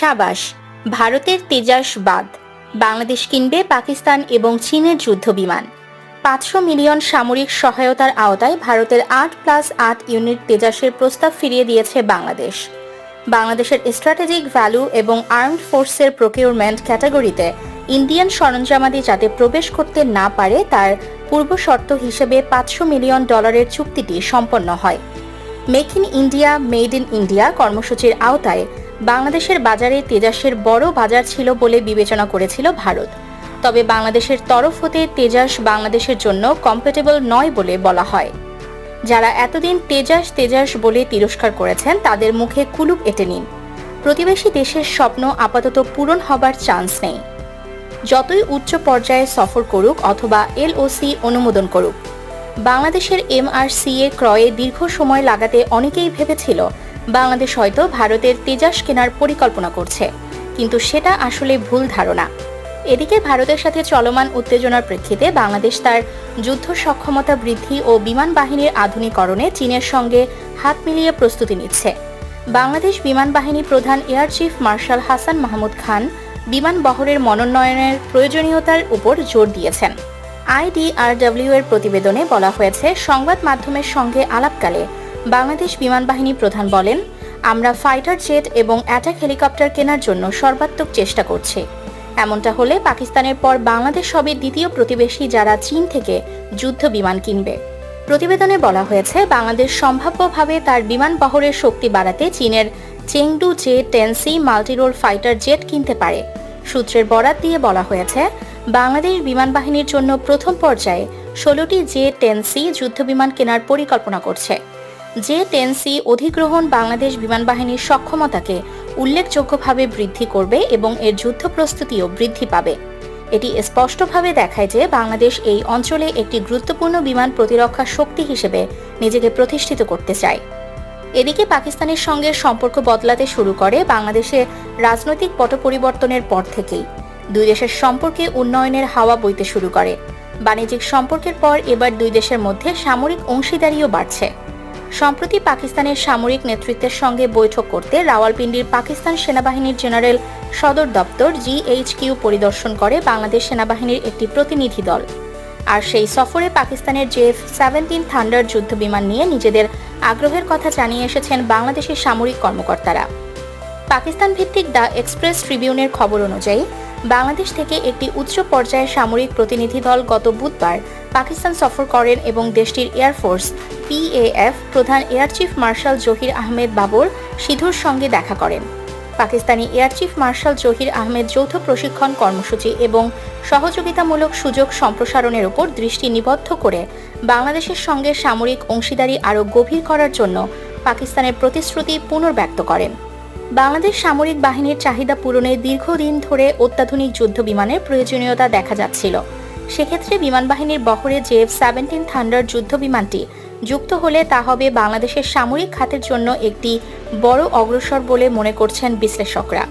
সাবাস, ভারতের তেজাস বাদ, বাংলাদেশ কিনবে পাকিস্তান এবং চীনের যুদ্ধ বিমান। 500 মিলিয়ন সামরিক সহায়তার আওতায় ভারতের 8+8 ইউনিট তেজাসের প্রস্তাব ফিরিয়ে দিয়েছে বাংলাদেশ। বাংলাদেশের স্ট্র্যাটেজিক ভ্যালু এবং আর্মড ফোর্সের প্রকিউরমেন্ট ক্যাটাগরিতে ইন্ডিয়ান সরঞ্জামাদি যাতে প্রবেশ করতে না পারে তার পূর্ব শর্ত হিসেবে $500 মিলিয়ন চুক্তিটি সম্পন্ন হয়। Make in India, made in India কর্মসূচির আওতায় বাংলাদেশের বাজারে তেজাসের বড় বাজার ছিল বলে বিবেচনা করেছিল ভারত। তবে বাংলাদেশের তরফ হতে তেজাস বাংলাদেশের জন্য কম্প্যাটেবল নয় বলে বলা হয়। যারা এতদিন তেজাস তেজাস বলে তিরস্কার করেছেন তাদের মুখে কুলুপ এঁটে নিন। প্রতিবেশী দেশের স্বপ্ন আপাতত পূরণ হবার চান্স নেই। যতই উচ্চ পর্যায়ে সফর করুক অথবা এলওসি অনুমোদন করুক, বাংলাদেশের MRCA ক্রয়ে দীর্ঘ সময় লাগাতে অনেকেই ভেবেছিল বাংলাদেশ হয়তো ভারতের তেজাস কেনার পরিকল্পনা করছে, কিন্তু সেটা আসলে ভুল ধারণা। এদিকে ভারতের সাথে চলমান উত্তেজনার প্রেক্ষিতে বাংলাদেশ তার যুদ্ধ সক্ষমতা বৃদ্ধি ও বিমান বাহিনীর আধুনিকরণে চীনের সঙ্গে হাত মিলিয়ে প্রস্তুতি নিচ্ছে। বাংলাদেশ বিমান বাহিনী প্রধান air chief marshal Hasan Mahmud Khan বিমান বহরের মনোনয়নের প্রয়োজনীয়তার উপর জোর দিয়েছেন। IDRW এর প্রতিবেদনে বলা হয়েছে, সংবাদ মাধ্যমের সঙ্গে আলাপকালে বাংলাদেশ বিমান বাহিনী প্রধান বলেন, আমরা ফাইটার জেট এবং অ্যাটাক হেলিকপ্টার কেনার জন্য সর্বাত্মক চেষ্টা করছি। এমনটা হলে পাকিস্তানের পর বাংলাদেশ হবে দ্বিতীয় প্রতিবেশী যারা চীন থেকে যুদ্ধ বিমান কিনবে। প্রতিবেদনে বলা হয়েছে, বাংলাদেশ সম্ভাব্যভাবে তার বিমান বহরের শক্তি বাড়াতে চীনের Chengdu J-10C multirole fighter jet কিনতে পারে। সূত্রের বরাত দিয়ে বলা হয়েছে, বাংলাদেশ বিমান বাহিনীর জন্য প্রথম পর্যায়ে 16টি J-10C যুদ্ধবিমান কেনার পরিকল্পনা করছে। J-10C অধিগ্রহণ বাংলাদেশ বিমান বাহিনীর সক্ষমতাকে উল্লেখযোগ্যভাবে বৃদ্ধি করবে এবং এর যুদ্ধ প্রস্তুতিও বৃদ্ধি পাবে। এটি স্পষ্টভাবে দেখায় যে বাংলাদেশ এই অঞ্চলে একটি গুরুত্বপূর্ণ বিমান প্রতিরক্ষা শক্তি হিসেবে নিজেকে প্রতিষ্ঠিত করতে চায়। এদিকে পাকিস্তানের সঙ্গে সম্পর্ক বদলাতে শুরু করে বাংলাদেশে রাজনৈতিক পট পরিবর্তনের পর থেকেই। দুই দেশের সম্পর্কে উন্নয়নের হাওয়া বইতে শুরু করে। বাণিজ্যিক সম্পর্কের পর এবার দুই দেশের মধ্যে সামরিক অংশীদারিও বাড়ছে। সম্প্রতি পাকিস্তানের সামরিক নেতৃত্বের সঙ্গে বৈঠক করতে রাওয়ালপিন্ডির পাকিস্তান সেনাবাহিনীর জেনারেল সদর দপ্তর GHQ পরিদর্শন করে বাংলাদেশ সেনাবাহিনীর একটি প্রতিনিধি দল। আর সেই সফরে পাকিস্তানের F-17 থান্ডার যুদ্ধবিমান নিয়ে নিজেদের আগ্রহের কথা জানিয়ে এসেছেন বাংলাদেশের সামরিক কর্মকর্তারা। পাকিস্তান ভিত্তিক দ্য এক্সপ্রেস ট্রিবিউনের খবর অনুযায়ী বাংলাদেশ থেকে একটি উচ্চ পর্যায়ের সামরিক প্রতিনিধি দল গত বুধবার পাকিস্তান সফর করেন এবং দেশটির এয়ারফোর্স PAF প্রধান air chief marshal Zaheer Ahmed Babar সিধুর সঙ্গে দেখা করেন। Pakistani air chief marshal Zaheer Ahmed যৌথ প্রশিক্ষণ কর্মসূচি এবং সহযোগিতামূলক সুযোগ সম্প্রসারণের উপর দৃষ্টি নিবদ্ধ করে বাংলাদেশের সঙ্গে সামরিক অংশীদারি আরও গভীর করার জন্য পাকিস্তানের প্রতিশ্রুতি পুনর্ব্যক্ত করেন। বাংলাদেশ সামরিক বাহিনীর চাহিদা পূরণে দীর্ঘদিন ধরে অত্যাধুনিক যুদ্ধ বিমানের প্রয়োজনীয়তা দেখা যাচ্ছিল। সেক্ষেত্রে বিমান বাহিনীর বহরে F-17 থান্ডার যুদ্ধ বিমানটি যুক্ত হলে তা হবে বাংলাদেশের সামরিক খাতের জন্য একটি বড় অগ্রসর বলে মনে করছেন বিশ্লেষকরা।